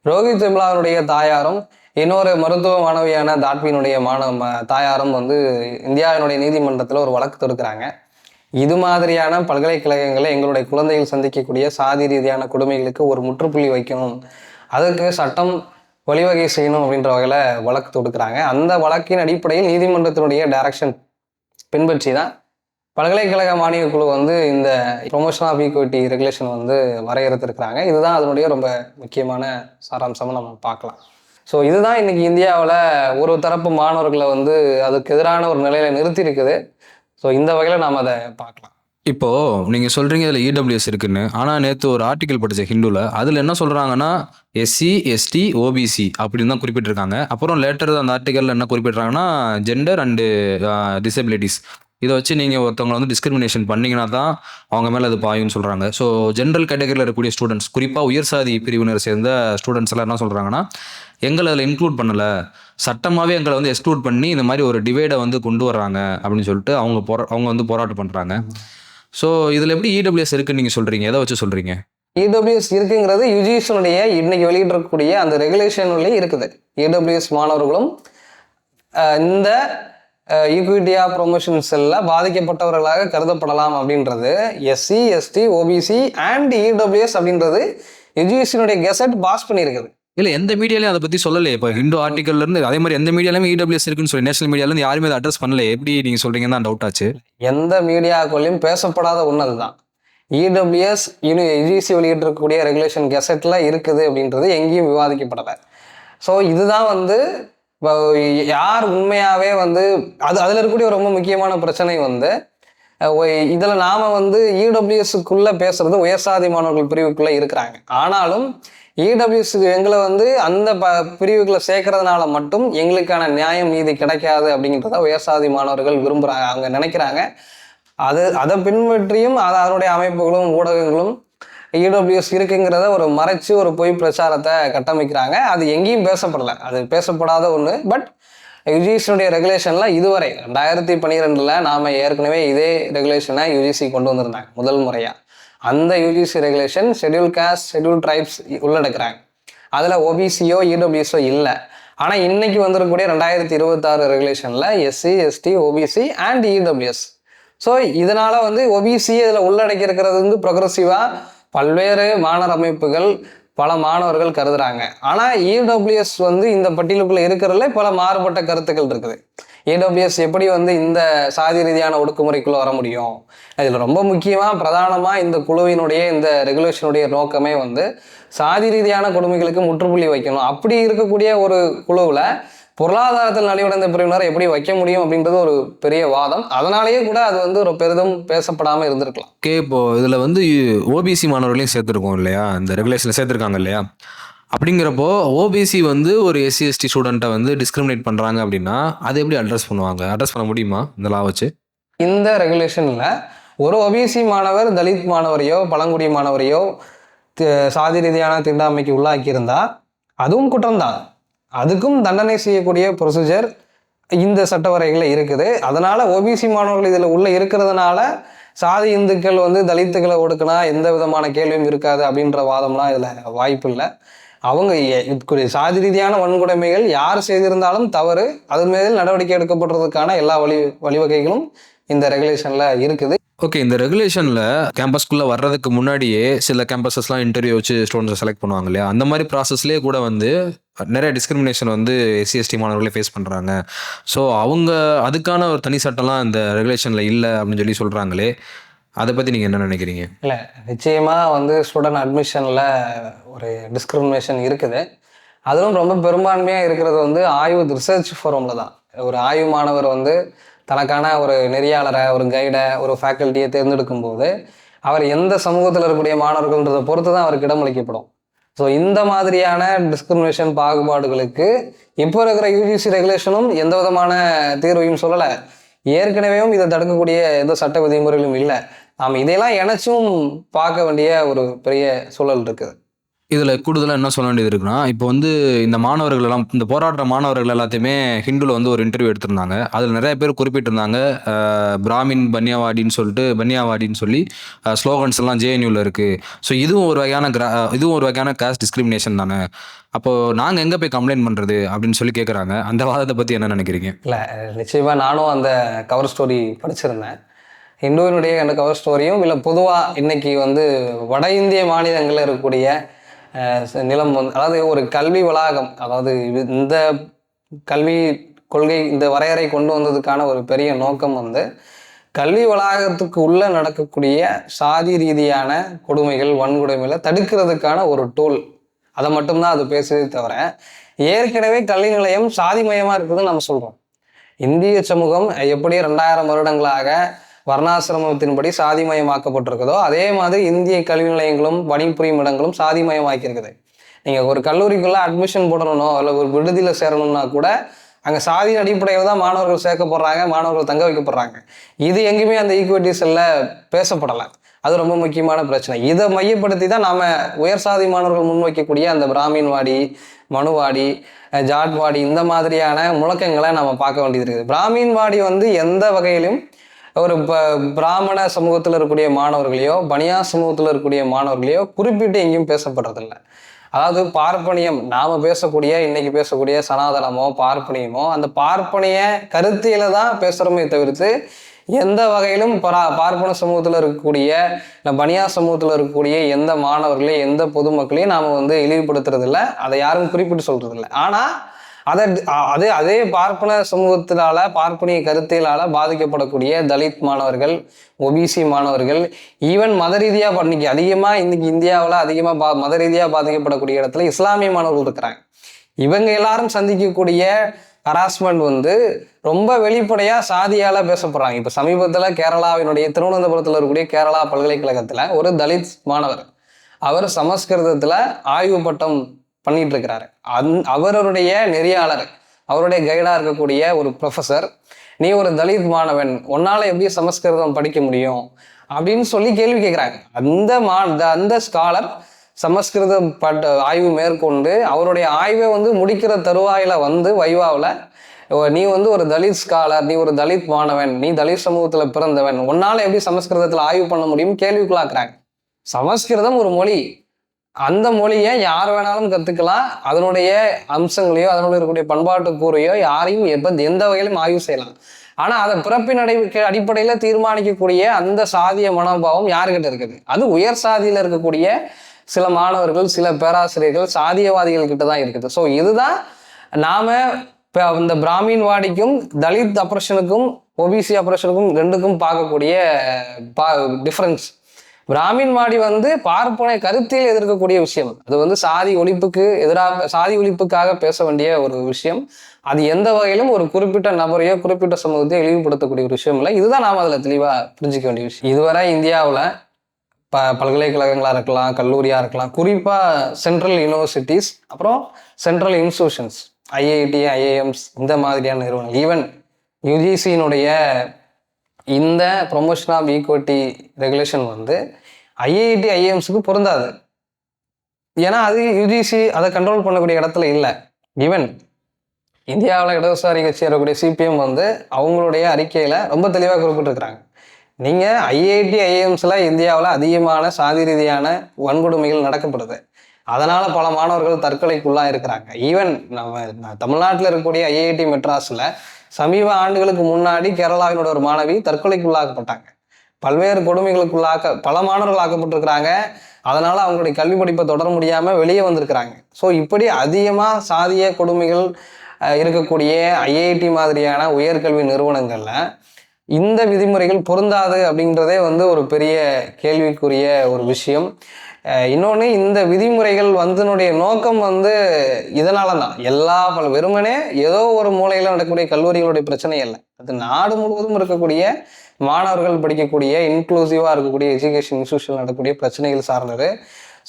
ரோஹித் வெமுலாவினுடைய தாயாரும் இன்னொரு மருத்துவ மாணவியான தாட்வியினுடைய தாயாரும் இந்தியாவினுடைய நீதிமன்றத்தில் ஒரு வழக்கு தொடுக்கிறாங்க. இது மாதிரியான பல்கலைக்கழகங்களை எங்களுடைய குழந்தைகள் சந்திக்கக்கூடிய சாதி ரீதியான கொடுமைகளுக்கு ஒரு முற்றுப்புள்ளி வைக்கணும், அதுக்கு சட்டம் வழிவகை செய்யணும் அப்படின்ற வகையில் வழக்கு தொடுக்கிறாங்க. அந்த வழக்கின் அடிப்படையில் நீதிமன்றத்தினுடைய டைரக்ஷன் பின்பற்றி தான் பல்கலைக்கழக மானியக் குழு இந்த ப்ரொமோஷன் ஆஃப் ஈக்வாலிட்டி ரெகுலேஷன் வரையறுத்திருக்கிறாங்க. இதுதான் அதனுடைய ரொம்ப முக்கியமான சாராம்சமாக நம்ம பார்க்கலாம். ஸோ இதுதான் இன்னைக்கு இந்தியாவில் ஒரு தரப்பு மாணவர்களை அதுக்கு எதிரான ஒரு நிலையில நிறுத்தி இருக்குது. ஸோ இந்த வகையில் நாம் அதை பார்க்கலாம். இப்போது நீங்கள் சொல்கிறீங்க இதில் இடபிள்யூஎஸ் இருக்குன்னு. ஆனால் நேற்று ஒரு ஆர்டிக்கல் படித்த ஹிந்துவில் அதில் என்ன சொல்கிறாங்கன்னா எஸ்சி, எஸ்டி, ஓபிசி அப்படின்னு தான் குறிப்பிட்டிருக்காங்க. அப்புறம் லேட்டர் அந்த ஆர்டிக்கலில் என்ன குறிப்பிட்றாங்கன்னா ஜெண்டர் அண்டு டிசபிலிட்டிஸ், இதை வச்சு நீங்கள் ஒருத்தவங்களை டிஸ்கிரிமினேஷன் பண்ணிங்கன்னா தான் அவங்க மேலே அது பாயுன்னு சொல்கிறாங்க. ஸோ ஜென்ரல் கேட்டகரியில் இருக்கக்கூடிய ஸ்டூடெண்ட்ஸ், குறிப்பாக உயர் சாதி பிரிவினர் சேர்ந்த ஸ்டூடெண்ட்ஸ் எல்லாம் என்ன சொல்கிறாங்கன்னா, எங்களை அதில் இன்க்ளூட் பண்ணலை, சட்டமாகவே எங்களை எக்ஸ்க்ளூட் பண்ணி இந்த மாதிரி ஒரு டிவைடை கொண்டு வர்றாங்க அப்படின்னு சொல்லிட்டு அவங்க போராட்டம் பண்ணுறாங்க. ஸோ இதில் எப்படி இடபிள்யூஎஸ் இருக்குன்னு நீங்கள் சொல்கிறீங்க, எதை வச்சு சொல்கிறீங்க? இடபிள்யூஎஸ் இருக்குங்கிறது யுஜிசியினுடைய இன்னைக்கு வெளியிட்டிருக்கக்கூடிய அந்த ரெகுலேஷன்லேயே இருக்குது. இடபிள்யூஎஸ் மாணவர்களும் இந்த ஈக்விட்டியா ப்ரொமோஷன் செல்ல பாதிக்கப்பட்டவர்களாக கருதப்படலாம் அப்படின்றது SC ST OBC and EWS அப்படின்றது யுஜிசியினுடைய கெசட் பாஸ் பண்ணியிருக்குது. இல்ல எந்த மீடியாலையும் அதை பத்தி சொல்லலையே. இப்போ ஹிந்து ஆர்டிகல்ல இருந்து அதே மாதிரி எந்த மீடியாலுமே இடபிள்யூஎஸ் இருக்குன்னு சொல்லி நேஷனல் மீடியால இருந்து யாருமே அதை அட்ரஸ் பண்ணல. எப்படி நீங்க சொல்றீங்கன்னு தான் டவுட் ஆச்சு. எந்த மீடியாக்குள்ளேயும் பேசப்படாத ஒன்று அதுதான். இடபிள்யூஎஸ் யுஜிசி வெளியிட்டிருக்கக்கூடிய ரெகுலேஷன் கெசட்ல இருக்குது அப்படின்றது எங்கேயும் விவாதிக்கப்படலை. ஸோ இதுதான் வந்து யார் உண்மையாகவே வந்து அதில் இருக்கக்கூடிய ஒரு ரொம்ப முக்கியமான பிரச்சனை வந்து இதில் நாம் வந்து இடபிள்யூஎஸ்க்குள்ளே பேசுறது உயர்சாதி மாணவர்கள் பிரிவுக்குள்ளே இருக்கிறாங்க. ஆனாலும் இடபிள்யூஎஸ் எங்களை வந்து அந்த பிரிவுகளை சேர்க்கறதுனால மட்டும் எங்களுக்கான நியாயம் நீதி கிடைக்காது அப்படிங்கிறத உயர்சாதி மாணவர்கள் விரும்புகிறாங்க, அவங்க நினைக்கிறாங்க. அதை பின்பற்றியும் அதனுடைய அமைப்புகளும் ஊடகங்களும் இடபிள்யூஎஸ் இருக்குங்கிறத ஒரு மறைச்சு ஒரு பொய் பிரச்சாரத்தை கட்டமைக்கிறாங்க. அது எங்கேயும் பேசப்படலை, அது பேசப்படாத ஒன்று. பட் யுஜிசியினுடைய ரெகுலேஷனில் இதுவரை 2012 நாம் ஏற்கனவே இதே ரெகுலேஷனை யுஜிசி கொண்டு வந்திருந்தாங்க முதல் முறையாக. அந்த UGC regulation schedule caste schedule tribes உள்ளடக்கிறாங்க. அதில் ஓபிசியோ இடபிள்யூஎஸோ இல்லை. ஆனால் இன்னைக்கு வந்திருக்கக்கூடிய 2026 ரெகுலேஷனில் SC ST OBC and EWS. So இதனால் வந்து ஓபிசி இதில் உள்ளடக்கி இருக்கிறது வந்து ப்ரொக்ரெசிவாக பல்வேறு மாணவர் அமைப்புகள் பல மாணவர்கள் கருதுறாங்க. ஆனால் இடபிள்யூஎஸ் வந்து இந்த பட்டியலுக்குள்ளே இருக்கிறதுல பல மாறுபட்ட கருத்துக்கள் இருக்குது. இடபிள்யூஎஸ் எப்படி வந்து இந்த சாதி ரீதியான ஒடுக்குமுறைக்குள்ளே வர முடியும்? இதில் ரொம்ப முக்கியமாக பிரதானமாக இந்த குழுவினுடைய இந்த ரெகுலேஷனுடைய நோக்கமே வந்து சாதி ரீதியான கொடுமைகளுக்கு முற்றுப்புள்ளி வைக்கணும். அப்படி இருக்கக்கூடிய ஒரு குழுவில் பொருளாதாரத்தில் நலிவடைந்த பிரிவினரை எப்படி வைக்க முடியும் அப்படின்றது ஒரு பெரிய வாதம். அதனாலேயே கூட அது வந்து ஒரு பெரிதும் பேசப்படாமல் இருந்திருக்கலாம். ஓகே, இப்போ இதில் வந்து ஓபிசி மாணவர்களையும் சேர்த்துருக்கோம் இல்லையா, இந்த ரெகுலேஷனில் சேர்த்துருக்காங்க இல்லையா? அப்படிங்கிறப்போ ஓபிசி வந்து ஒரு எஸ்சி எஸ்டி ஸ்டூடெண்ட்டை வந்து டிஸ்கிரிமினேட் பண்ணுறாங்க அப்படின்னா அதை எப்படி அட்ரஸ் பண்ணுவாங்க? அட்ரஸ் பண்ண முடியுமா இந்த லா வச்சு? இந்த ரெகுலேஷனில் ஒரு ஓபிசி மாணவர் தலித் மாணவரையோ பழங்குடி மாணவரையோ சாதி ரீதியான தீண்டாமைக்கு உள்ளாக்கியிருந்தா அதுவும் குற்றம்தான். அதுக்கும் தண்டனை செய்யக்கூடிய ப்ரொசீஜர் இந்த சட்ட வரைகளில் இருக்குது. அதனால் ஓபிசி மாணவர்கள் இதில் உள்ளே இருக்கிறதுனால சாதி இந்துக்கள் வந்து தலித்துக்களை ஒடுக்கினா எந்த விதமான கேள்வியும் இருக்காது அப்படின்ற வாதம்லாம் இதில் வாய்ப்பு இல்லை. அவங்க சாதி ரீதியான வன்கொடுமைகள் யார் செய்திருந்தாலும் தவறு, அது மீது நடவடிக்கை எடுக்கப்படுறதுக்கான எல்லா வழிவகைகளும் இந்த ரெகுலேஷனில் இருக்குது. ஓகே, இந்த ரெகுலேஷனில் கேம்பஸ்குள்ளே வர்றதுக்கு முன்னாடியே சில கேம்பஸஸ்லாம் இன்டர்வியூ வச்சு ஸ்டூடெண்ட்ஸை செலக்ட் பண்ணுவாங்க இல்லையா? அந்த மாதிரி ப்ராசஸ்லேயே கூட வந்து நிறைய டிஸ்கிரிமினேஷன் வந்து எஸ்சி எஸ்டி மாணவர்களே ஃபேஸ் பண்ணுறாங்க. ஸோ அவங்க அதுக்கான ஒரு தனி சட்டம்லாம் இந்த ரெகுலேஷனில் இல்லை அப்படின்னு சொல்லி சொல்கிறாங்களே, அதை பற்றி நீங்கள் என்ன நினைக்கிறீங்க? இல்லை, நிச்சயமாக வந்து ஸ்டூடெண்ட் அட்மிஷனில் ஒரு டிஸ்கிரிமினேஷன் இருக்குது. அதுவும் ரொம்ப பெரும்பான்மையாக இருக்கிறது வந்து ஆய்வு ரிசர்ச் ஃபோரமில் தான். ஒரு ஆய்வு மாணவர் வந்து தனக்கான ஒரு நெறியாளரை, ஒரு கைடை, ஒரு ஃபேக்கல்ட்டியை தேர்ந்தெடுக்கும் போது அவர் எந்த சமூகத்தில் இருக்கக்கூடிய மாணவர்கள்ன்றதை பொறுத்து தான் அவருக்கு இடமளிக்கப்படும். ஸோ இந்த மாதிரியான டிஸ்கிரிமினேஷன் பாகுபாடுகளுக்கு இப்போ இருக்கிற யுஜிசி ரெகுலேஷனும் எந்த விதமான தீர்வையும் சொல்லலை. ஏற்கனவேவும் இதை தடுக்கக்கூடிய எந்த சட்ட விதிமுறைகளும் இல்லை. நாம் இதையெல்லாம் இணைச்சும் பார்க்க வேண்டிய ஒரு பெரிய சூழல் இருக்குது. இதில் கூடுதலாக என்ன சொல்ல வேண்டியது இருக்குன்னா, இப்போ வந்து இந்த மாணவர்கள் எல்லாம், இந்த போராடுற மாணவர்கள் எல்லாத்தையுமே ஹிந்துவில் வந்து ஒரு இன்டர்வியூ எடுத்திருந்தாங்க. அதில் நிறைய பேர் குறிப்பிட்டிருந்தாங்க பிராமின் பன்னியாவாடின்னு சொல்லி ஸ்லோகன்ஸ் எல்லாம் ஜேஎன்யூவில் இருக்குது. ஸோ இதுவும் ஒரு வகையான காஸ்ட் டிஸ்கிரிமினேஷன் தானே. அப்போது நாங்கள் எங்கே போய் கம்ப்ளைண்ட் பண்ணுறது அப்படின்னு சொல்லி கேட்குறாங்க. அந்த வாதத்தை பற்றி என்ன நினைக்கிறீங்க? இல்லை, நிச்சயமாக நானும் அந்த கவர் ஸ்டோரி படிச்சிருந்தேன். ஹிந்துவினுடைய அந்த கவர் ஸ்டோரியும் இல்லை பொதுவாக இன்னைக்கு வந்து வட இந்திய மாநிலங்களில் இருக்கக்கூடிய நிலம் வந்து, அதாவது ஒரு கல்வி வளாகம், அதாவது இந்த கல்வி கொள்கை இந்த வரையறை கொண்டு வந்ததுக்கான ஒரு பெரிய நோக்கம் வந்து கல்வி வளாகத்துக்கு உள்ளே நடக்கக்கூடிய சாதி ரீதியான கொடுமைகள் வன்கொடுமைகளை தடுக்கிறதுக்கான ஒரு டூல். அதை மட்டும்தான் அது பேசுவதே தவிர ஏற்கனவே கல்வி நிலையம் சாதிமயமாக இருக்குதுன்னு நம்ம சொல்கிறோம். இந்திய சமூகம் எப்படி 2000 வருடங்களாக வர்ணாசிரமத்தின்படி சாதிமயமாக்கப்பட்டிருக்குதோ அதே மாதிரி இந்திய கல்வி நிலையங்களும் பணிபுரியும் இடங்களும் சாதிமயமாக்கியிருக்குது. நீங்கள் ஒரு கல்லூரிக்குள்ளே அட்மிஷன் போடணும்னோ இல்லை ஒரு விடுதியில் சேரணும்னா கூட அங்கே சாதி அடிப்படையில் தான் மாணவர்கள் சேர்க்கப்படுறாங்க, மாணவர்கள் தங்க வைக்கப்படுறாங்க. இது எங்கேயுமே அந்த ஈக்குவிட்டி செல்லில் பேசப்படலை. அது ரொம்ப முக்கியமான பிரச்சனை. இதை மையப்படுத்தி தான் நாம் உயர் சாதி மாணவர்கள் முன்வைக்கக்கூடிய அந்த பிராமின்வாடி, மனுவாடி, ஜாட்வாடி இந்த மாதிரியான முழக்கங்களை நம்ம பார்க்க வேண்டியது இருக்குது. பிராமின்வாடி வந்து எந்த வகையிலும் ஒரு பிராமண சமூகத்தில் இருக்கக்கூடிய மாணவர்களையோ பனியா சமூகத்தில் இருக்கக்கூடிய மாணவர்களையோ குறிப்பிட்டு எங்கேயும் பேசப்படுறதில்லை. அதாவது பார்ப்பனியம், நாம பேசக்கூடிய இன்னைக்கு பேசக்கூடிய சனாதனமோ பார்ப்பனியமோ அந்த பார்ப்பனிய கருத்தியில தான் பேசுறோமே தவிர்த்து எந்த வகையிலும் பார்ப்பன சமூகத்தில் இருக்கக்கூடிய பனியா சமூகத்தில் இருக்கக்கூடிய எந்த மாணவர்களையும் எந்த பொதுமக்களையும் நாம வந்து இழிவுபடுத்துறது இல்லை, அதை யாரும் குறிப்பிட்டு சொல்றது இல்லை. ஆனா அதே பார்ப்பன சமூகத்தினால பார்ப்பனிய கருத்தியலால பாதிக்கப்படக்கூடிய தலித் மாணவர்கள், ஒபிசி மாணவர்கள், ஈவன் மத ரீதியா இன்னைக்கு இன்னைக்கு இந்தியாவில் அதிகமா மத ரீதியா பாதிக்கப்படக்கூடிய இடத்துல இஸ்லாமிய மாணவர்கள் இருக்கிறாங்க. இவங்க எல்லாரும் சந்திக்கக்கூடிய ஹராஸ்மெண்ட் வந்து ரொம்ப வெளிப்படையா சாதியால பேசப்படுறாங்க. இப்ப சமீபத்துல கேரளாவினுடைய திருவனந்தபுரத்துல இருக்கக்கூடிய கேரளா பல்கலைக்கழகத்துல ஒரு தலித் மாணவர், அவர் சமஸ்கிருதத்துல ஆய்வு பட்டம் பண்ணிட்டு இருக்கிறாரு. அவருடைய நெறியாளர், அவருடைய கைடா இருக்கக்கூடிய ஒரு ப்ரொஃபசர், நீ ஒரு தலித் மாணவன், உன்னால எப்படி சமஸ்கிருதம் படிக்க முடியும் அப்படின்னு சொல்லி கேள்வி கேட்கிறாங்க. அந்த ஸ்காலர் சமஸ்கிருத ஆய்வு மேற்கொண்டு அவருடைய ஆய்வை வந்து முடிக்கிற தருவாயில வந்து வைவாவில், நீ வந்து ஒரு தலித் ஸ்காலர், நீ ஒரு தலித் மாணவன், நீ தலித் சமூகத்துல பிறந்தவன், உன்னால எப்படி சமஸ்கிருதத்துல ஆய்வு பண்ண முடியும் கேள்விக்குள்ளாக்குறாங்க. சமஸ்கிருதம் ஒரு மொழி, அந்த மொழியை யார் வேணாலும் கத்துக்கலாம், அதனுடைய அம்சங்களையோ அதனுடைய இருக்கக்கூடிய பண்பாட்டு கூறையோ யாரையும் எந்த வகையிலும் ஆய்வு செய்யலாம். ஆனா அதை பிறப்பின் அடிப்படையில தீர்மானிக்கக்கூடிய அந்த சாதிய மனோபாவம் யாருக்கிட்ட இருக்குது? அது உயர் சாதியில இருக்கக்கூடிய சில மாணவர்கள், சில பேராசிரியர்கள், சாதியவாதிகள் கிட்ட தான் இருக்குது. ஸோ இதுதான் நாம இந்த பிராமின் வாடிக்கும் தலித் அப்ரஷனுக்கும் ஒபிசி அப்ரஷனுக்கும் ரெண்டுக்கும் பார்க்கக்கூடிய டிஃபரன்ஸ். பிராமின் வாடி வந்து பார்ப்பனை கருத்தில் எதிர்க்கக்கூடிய விஷயம், அது வந்து சாதி ஒழிப்புக்காக பேச வேண்டிய ஒரு விஷயம். அது எந்த வகையிலும் ஒரு குறிப்பிட்ட நபரையோ குறிப்பிட்ட சமூகத்தையோ இழிவுபடுத்தக்கூடிய ஒரு விஷயம் இல்லை. இதுதான் நாம் அதில் தெளிவாக புரிஞ்சிக்க வேண்டிய விஷயம். இதுவரை இந்தியாவில் பல்கலைக்கழகங்களா இருக்கலாம், கல்லூரியா இருக்கலாம், குறிப்பா சென்ட்ரல் யூனிவர்சிட்டிஸ், அப்புறம் சென்ட்ரல் இன்ஸ்டிடியூஷன்ஸ், ஐஐடி, ஐஏஎம்ஸ், இந்த மாதிரியான நிறுவனங்கள், ஈவன் யுஜிசியினுடைய இந்த ப்ரொமோஷன் ஆஃப் ஈக்விட்டி ரெகுலேஷன் வந்து ஐஐடி ஐஏஎம்ஸுக்கு பொருந்தாது. ஏன்னா அது யுஜிசி அதை கண்ட்ரோல் பண்ணக்கூடிய இடத்துல இல்லை. ஈவன் இந்தியாவில் இடதுசாரி கட்சி இருக்கக்கூடிய சிபிஎம் வந்து அவங்களுடைய அறிக்கையில ரொம்ப தெளிவாக குறிப்பிட்டிருக்கிறாங்க, நீங்கள் ஐஐடி ஐஏஎம்ஸில் இந்தியாவில் அதிகமான சாதி ரீதியான வன்கொடுமைகள் நடக்கப்படுது, அதனால் பல மாணவர்கள் தற்கொலைக்குள்ளாக இருக்கிறாங்க. ஈவன் நம்ம தமிழ்நாட்டில் இருக்கக்கூடிய ஐஐடி மெட்ராஸில் சமீப ஆண்டுகளுக்கு முன்னாடி கேரளாவினோட ஒரு மாணவி தற்கொலைக்குள்ளாக்கப்பட்டாங்க. பல்வேறு கொடுமைகளுக்குள்ளாக்க பல மாணவர்கள் ஆக்கப்பட்டிருக்கிறாங்க. அதனால் அவங்களுடைய கல்வி படிப்பை தொடர முடியாமல் வெளியே வந்திருக்கிறாங்க. ஸோ இப்படி அதிகமாக சாதிய கொடுமைகள் இருக்கக்கூடிய ஐஐடி மாதிரியான உயர்கல்வி நிறுவனங்களில் இந்த விதிமுறைகள் பொருந்தாது அப்படின்றதே வந்து ஒரு பெரிய கேள்விக்குரிய ஒரு விஷயம். இன்னொன்று, இந்த விதிமுறைகள் வந்தனுடைய நோக்கம் வந்து இதனால தான் வெறுமனே ஏதோ ஒரு மூலையில் நடக்கக்கூடிய கல்லூரிகளுடைய பிரச்சனை இல்லை, அது நாடு முழுவதும் இருக்கக்கூடிய மாணவர்கள் படிக்கக்கூடிய இன்க்ளூசிவாக இருக்கக்கூடிய எஜுகேஷன் இன்ஸ்டியூஷன் நடக்கக்கூடிய பிரச்சனைகள் சார்ந்தது.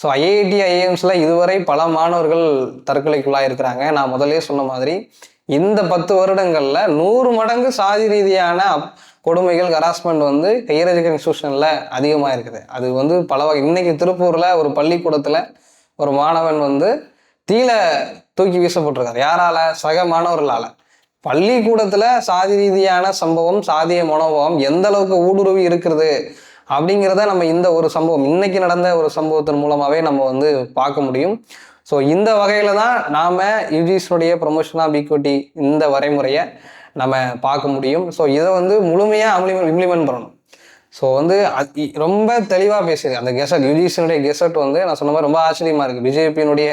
ஸோ ஐஐடி ஐஏஎம்ஸில் இதுவரை பல மாணவர்கள் தற்கொலைக்குள்ளாக இருக்கிறாங்க. நான் முதலே சொன்ன மாதிரி இந்த 10 வருடங்கள்ல 100 மடங்கு சாதி ரீதியான கொடுமைகள், ஹராஸ்மெண்ட் வந்து ஹையர் எஜுகேஷன் இன்ஸ்டியூஷன்ல அதிகமாக இருக்குது. அது வந்து பல வகை. இன்னைக்கு திருப்பூர்ல ஒரு பள்ளிக்கூடத்துல ஒரு மாணவன் வந்து தீல தூக்கி வீசப்பட்டிருக்காரு. யாரால? சக மாணவர்களால. பள்ளிக்கூடத்துல சாதி ரீதியான சம்பவம், சாதிய மனோபாவம் எந்த அளவுக்கு ஊடுருவி இருக்கிறது அப்படிங்கிறத நம்ம இந்த ஒரு சம்பவம், இன்னைக்கு நடந்த ஒரு சம்பவத்தின் மூலமாவே நம்ம வந்து பார்க்க முடியும். ஸோ இந்த வகையில தான் நாம யுஜிசியுடைய ப்ரொமோஷன் ஆஃப் ஈக்விட்டி இந்த வரைமுறையை நம்ம பார்க்க முடியும். ஸோ இதை வந்து முழுமையாக இம்ப்ளிமெண்ட் பண்ணணும். ஸோ வந்து ரொம்ப தெளிவாக பேசுது அந்த கெசட், யுஜிசியினுடைய கெசட் வந்து நான் சொன்ன மாதிரி ரொம்ப ஆச்சரியமாக இருக்குது. பிஜேபியினுடைய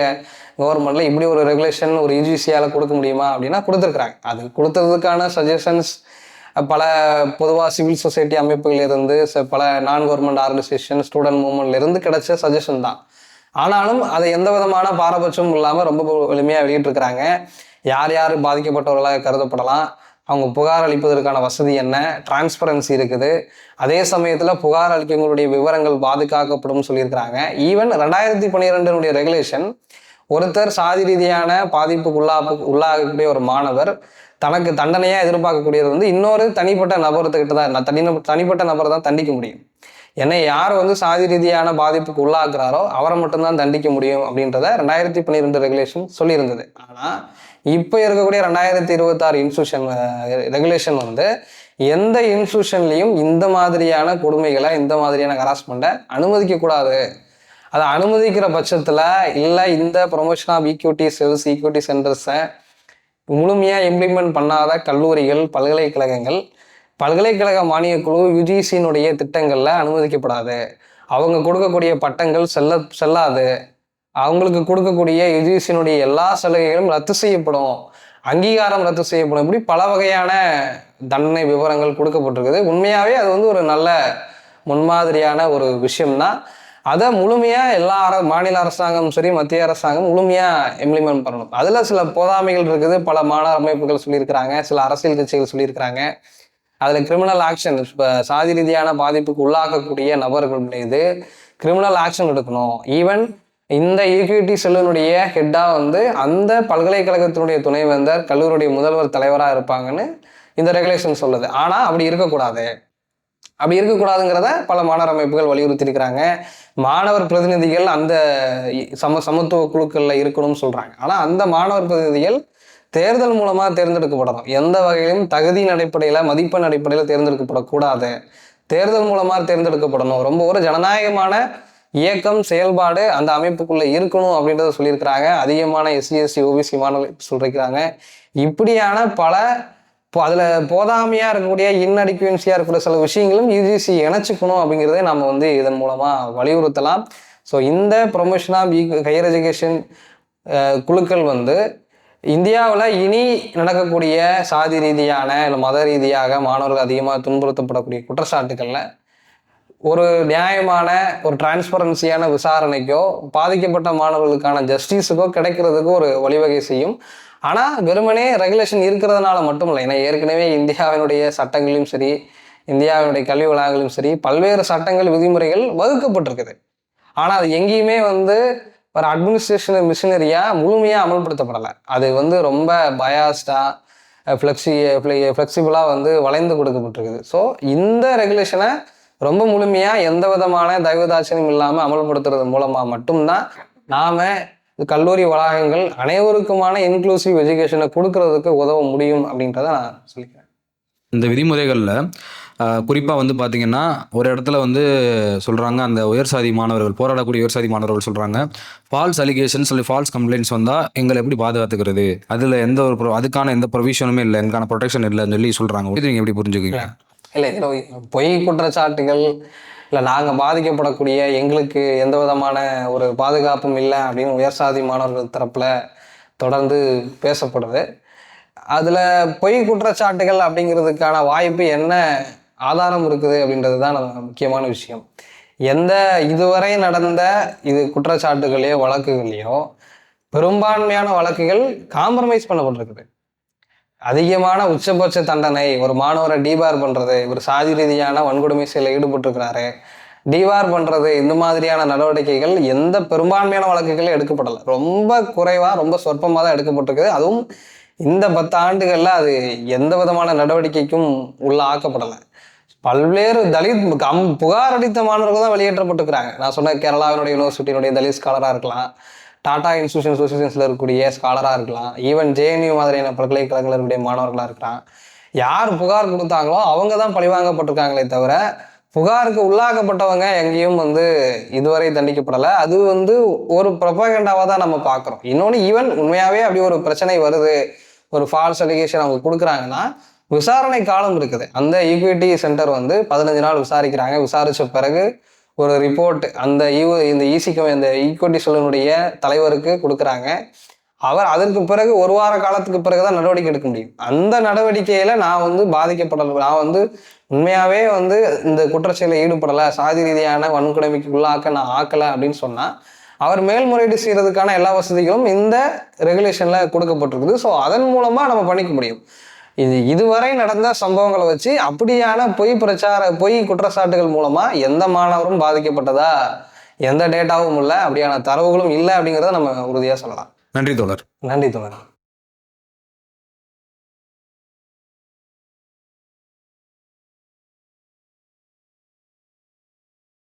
கவர்மெண்ட்ல இப்படி ஒரு ரெகுலேஷன் ஒரு யுஜிசியால் கொடுக்க முடியுமா அப்படின்னா கொடுத்துருக்குறாங்க. அது கொடுத்ததுக்கான சஜஷன்ஸ் பல பொதுவாக சிவில் சொசைட்டி அமைப்புகளிலிருந்து, பல நான் கவர்மெண்ட் ஆர்கனைசேஷன், ஸ்டூடெண்ட் மூவ்மெண்ட்லேருந்து கிடைச்ச சஜஷன் தான். ஆனாலும் அதை எந்த விதமான பாரபட்சமும் இல்லாமல் ரொம்ப எளிமையாக வெளியிட்டிருக்கிறாங்க. யார் யார் பாதிக்கப்பட்டவர்களாக கருதப்படலாம், அவங்க புகார் அளிப்பதற்கான வசதி என்ன, டிரான்ஸ்பரன்சி இருக்குது, அதே சமயத்தில் புகார் அளிக்கவங்களுடைய விவரங்கள் பாதுகாக்கப்படும் சொல்லியிருக்கிறாங்க. ஈவன் 2012 ரெகுலேஷன், ஒருத்தர் சாதி ரீதியான பாதிப்புக்கு உள்ளாகக்கூடிய ஒரு மாணவர் தனக்கு தண்டனையாக எதிர்பார்க்கக்கூடியது வந்து இன்னொரு தனிப்பட்ட நபர்கிட்ட தான், தனிப்பட்ட நபரை தான் தண்டிக்க முடியும். ஏன்னா யார் வந்து சாதி ரீதியான பாதிப்புக்கு உள்ளாக்குறாரோ அவரை மட்டும்தான் தண்டிக்க முடியும் அப்படின்றத 2012 ரெகுலேஷன் சொல்லியிருந்தது. ஆனால் இப்போ இருக்கக்கூடிய 2026 இன்ஸ்டியூஷன் ரெகுலேஷன் வந்து எந்த இன்ஸ்டியூஷன்லையும் இந்த மாதிரியான கொடுமைகளை, இந்த மாதிரியான ஹராஸ்மெண்ட்டை அனுமதிக்க கூடாது அதை அனுமதிக்கிற பட்சத்தில் இல்லை இந்த promotion of equity cells equity சென்டர்ஸை முழுமையாக இம்ப்ளிமெண்ட் பண்ணாத கல்லூரிகள் பல்கலைக்கழகங்கள் பல்கலைக்கழக மானியக்குழு யுஜிசியினுடைய திட்டங்களில் அனுமதிக்கப்படாது. அவங்க கொடுக்கக்கூடிய பட்டங்கள் செல்லாது. அவங்களுக்கு கொடுக்கக்கூடிய யுஜிசியினுடைய எல்லா சலுகைகளும் ரத்து செய்யப்படும், அங்கீகாரம் ரத்து செய்யப்படும். இப்படி பல வகையான தண்டனை விவரங்கள் கொடுக்கப்பட்டிருக்குது. உண்மையாகவே அது வந்து ஒரு நல்ல முன்மாதிரியான ஒரு விஷயம்தான். அதை முழுமையாக எல்லா மாநில அரசாங்கம் சரி மத்திய அரசாங்கம் முழுமையாக இம்ப்ளிமெண்ட் பண்ணணும். அதில் சில போதாமைகள் இருக்குது. பல மாணவர் அமைப்புகள் சொல்லியிருக்கிறாங்க, சில அரசியல் கட்சிகள் சொல்லியிருக்கிறாங்க. அதில் கிரிமினல் ஆக்ஷன், இப்போ சாதி ரீதியான பாதிப்புக்கு உள்ளாக்கக்கூடிய நபர்கள் மீது கிரிமினல் ஆக்ஷன் எடுக்கணும். ஈவன் இந்த ஈக்விட்டி செல்லினுடைய ஹெட்டாக வந்து அந்த பல்கலைக்கழகத்தினுடைய துணைவேந்தர் கல்லூரியுடைய முதல்வர் தலைவராக இருப்பாங்கன்னு இந்த ரெகுலேஷன் சொல்லுது. ஆனால் அப்படி இருக்கக்கூடாது. அப்படி இருக்கக்கூடாதுங்கிறத பல மாணவர் அமைப்புகள் வலியுறுத்தி இருக்கிறாங்க. மாணவர் பிரதிநிதிகள் அந்த சமத்துவ குழுக்களில் இருக்கணும்னு சொல்றாங்க. ஆனால் அந்த மாணவர் பிரதிநிதிகள் தேர்தல் மூலமாக தேர்ந்தெடுக்கப்படணும். எந்த வகையிலும் தகுதியின் அடிப்படையில் மதிப்பெண் அடிப்படையில் தேர்ந்தெடுக்கப்படக்கூடாது. தேர்தல் மூலமாக தேர்ந்தெடுக்கப்படணும். ரொம்ப ஒரு ஜனநாயகமான இயக்கம் செயல்பாடு அந்த அமைப்புக்குள்ள இருக்கணும் அப்படின்றத சொல்லியிருக்கிறாங்க. அதிகமான எஸ்சி எஸ்டி ஓபிசி மாணவர்கள் சொல்லியிருக்கிறாங்க. இப்படியான பல அதில் போதாமையாக இருக்கக்கூடிய இன்அடிக்குவன்சியாக இருக்கக்கூடிய சில விஷயங்களும் யுஜிசி இணைச்சிக்கணும் அப்படிங்கிறத நம்ம வந்து இதன் மூலமாக வலியுறுத்தலாம். ஸோ இந்த ப்ரொமோஷன் ஆஃப் ஹையர் எஜுகேஷன் குழுக்கள் வந்து இந்தியாவில் இனி நடக்கக்கூடிய சாதி ரீதியான இல்லை மத ரீதியாக மாணவர்கள் அதிகமாக துன்புறுத்தப்படக்கூடிய குற்றச்சாட்டுகளில் ஒரு நியாயமான ஒரு டிரான்ஸ்பரன்சியான விசாரணைக்கோ பாதிக்கப்பட்ட மாணவர்களுக்கான ஜஸ்டிஸுக்கோ கிடைக்கிறதுக்கு ஒரு வழிவகை செய்யும். ஆனால் வெறுமனே ரெகுலேஷன் இருக்கிறதுனால மட்டும் இல்லை. ஏன்னா ஏற்கனவே இந்தியாவினுடைய சட்டங்களையும் சரி இந்தியாவினுடைய கல்வி வளாகங்களும் சரி பல்வேறு சட்டங்கள் விதிமுறைகள் வகுக்கப்பட்டிருக்குது. ஆனால் அது எங்கேயுமே வந்து ஒரு அட்மினிஸ்ட்ரேஷன் மிஷினரியாக முழுமையாக அமல்படுத்தப்படலை. அது வந்து ரொம்ப பயாஸ்டாக ஃப்ளெக்சிபிளாக வந்து வளைந்து கொடுக்கப்பட்டிருக்குது. ஸோ இந்த ரெகுலேஷனை ரொம்ப முழுமையாக எந்த விதமான தயவுதாட்சியம் இல்லாமல் அமல்படுத்துறது மூலமாக மட்டும்தான் நாம் கல்லூரி வளாகங்கள் அனைவருக்குமான இன்க்ளூசிவ் எஜுகேஷனை கொடுக்கறதுக்கு உதவ முடியும் அப்படின்றத நான் சொல்லிக்கிறேன். இந்த விதிமுறைகளில் குறிப்பாக வந்து பார்த்திங்கன்னா ஒரு இடத்துல வந்து சொல்கிறாங்க, அந்த உயர்சாதி மாணவர்கள் போராடக்கூடிய உயர்சாதி மாணவர்கள் சொல்கிறாங்க, ஃபால்ஸ் அலிகேஷன்ஸ் இல்லை ஃபால்ஸ் கம்ப்ளைண்ட்ஸ் வந்தால் எங்களை எப்படி பாதுகாத்துக்கிறது, அதில் எந்த ஒரு அதுக்கான எந்த ப்ரொவிஷனுமே இல்லை, எங்களுக்கான ப்ரொடெக்ஷன் இல்லைன்னு சொல்லி சொல்கிறாங்க. இது நீங்கள் எப்படி புரிஞ்சுக்கிறீங்க? இல்லை, இதில் பொய் குற்றச்சாட்டுகள் இல்லை நாங்கள் பாதிக்கப்படக்கூடிய எங்களுக்கு எந்த விதமான ஒரு பாதுகாப்பும் இல்லை அப்படின்னு உயர்சாதி மாணவர்கள் தரப்பில் தொடர்ந்து பேசப்படுது. அதில் பொய் குற்றச்சாட்டுகள் அப்படிங்கிறதுக்கான வாய்ப்பு என்ன ஆதாரம் இருக்குது அப்படின்றது தான் முக்கியமான விஷயம். எந்த இதுவரை நடந்த இது குற்றச்சாட்டுகளையோ வழக்குகளையோ பெரும்பான்மையான வழக்குகள் காம்ப்ரமைஸ் பண்ணப்பட்டிருக்குது. அதிகமான உச்சபட்ச தண்டனை ஒரு மாணவரை டிபார் பண்ணுறது, ஒரு சாதி ரீதியான வன்கொடுமை செயலில் ஈடுபட்டிருக்கிறாரு, டிபார் பண்ணுறது, இந்த மாதிரியான நடவடிக்கைகள் எந்த பெரும்பான்மையான வழக்குகளும் எடுக்கப்படலை. ரொம்ப குறைவாக ரொம்ப சொற்பமாக தான் எடுக்கப்பட்டிருக்குது. அதுவும் இந்த 10 ஆண்டுகளில் அது எந்த விதமான நடவடிக்கைக்கும் உள்ள ஆக்கப்படலை. பல்வேறு தலித் புகார் அளித்த மாணவர்கள் தான் வெளியேற்றப்பட்டிருக்கிறாங்க. நான் சொன்ன கேரளாவினுடைய யூனிவர்சிட்டியினுடைய தலித் ஸ்காலராக இருக்கலாம், டாடா இன்ஸ்டியூஷன் அசோசியேஷன்ஸில் இருக்கக்கூடிய ஸ்காலராக இருக்கலாம், ஈவன் ஜேஎன்யூ மாதிரியான பல்கலைக்கழகங்கள் இருக்கக்கூடிய மாணவர்களாக இருக்கலாம். யார் புகார் கொடுத்தாங்களோ அவங்க தான் பழிவாங்கப்பட்டிருக்காங்களே தவிர புகாருக்கு உள்ளாக்கப்பட்டவங்க எங்கேயும் வந்து இதுவரை தண்டிக்கப்படலை. அது வந்து ஒரு ப்ரொபகண்டாவாக தான் நம்ம பார்க்குறோம். இன்னொன்று ஈவன் உண்மையாகவே அப்படி ஒரு பிரச்சனை வருது, ஒரு ஃபால்ஸ் அலிகேஷன் அவங்க கொடுக்குறாங்கன்னா விசாரணை காலம் இருக்குது. அந்த ஈக்விட்டி சென்டர் வந்து 15 நாள் விசாரிக்கிறாங்க. விசாரித்த பிறகு ஒரு ரிப்போர்ட் இந்த இந்த ஈக்விட்டி செல்லினுடைய தலைவருக்கு கொடுக்குறாங்க. அவர் அதற்கு பிறகு ஒரு வார காலத்துக்கு பிறகுதான் நடவடிக்கை எடுக்க முடியும். அந்த நடவடிக்கையில நான் வந்து பாதிக்கப்படலை, நான் வந்து உண்மையாவே வந்து இந்த குற்றச்செயலில் ஈடுபடலை, சாதி ரீதியான வன்கொடுமைக்கு உள்ளாக்க நான் ஆக்கலை அப்படின்னு சொன்னா அவர் மேல்முறையீடு செய்யறதுக்கான எல்லா வசதிகளும் இந்த ரெகுலேஷன்ல கொடுக்கப்பட்டிருக்குது. ஸோ அதன் மூலமா நம்ம பண்ணிக்க முடியும். இதுவரை நடந்த சம்பவங்களை வச்சு அப்படியான பொய் குற்றச்சாட்டுகள் மூலமா எந்த மாணவரும் பாதிக்கப்பட்டதா எந்த டேட்டாவும் இல்லை, அப்படியான தரவுகளும் இல்லை அப்படிங்கிறத நம்ம உறுதியாக சொல்லலாம். நன்றி தோழர். நன்றி தோழர்.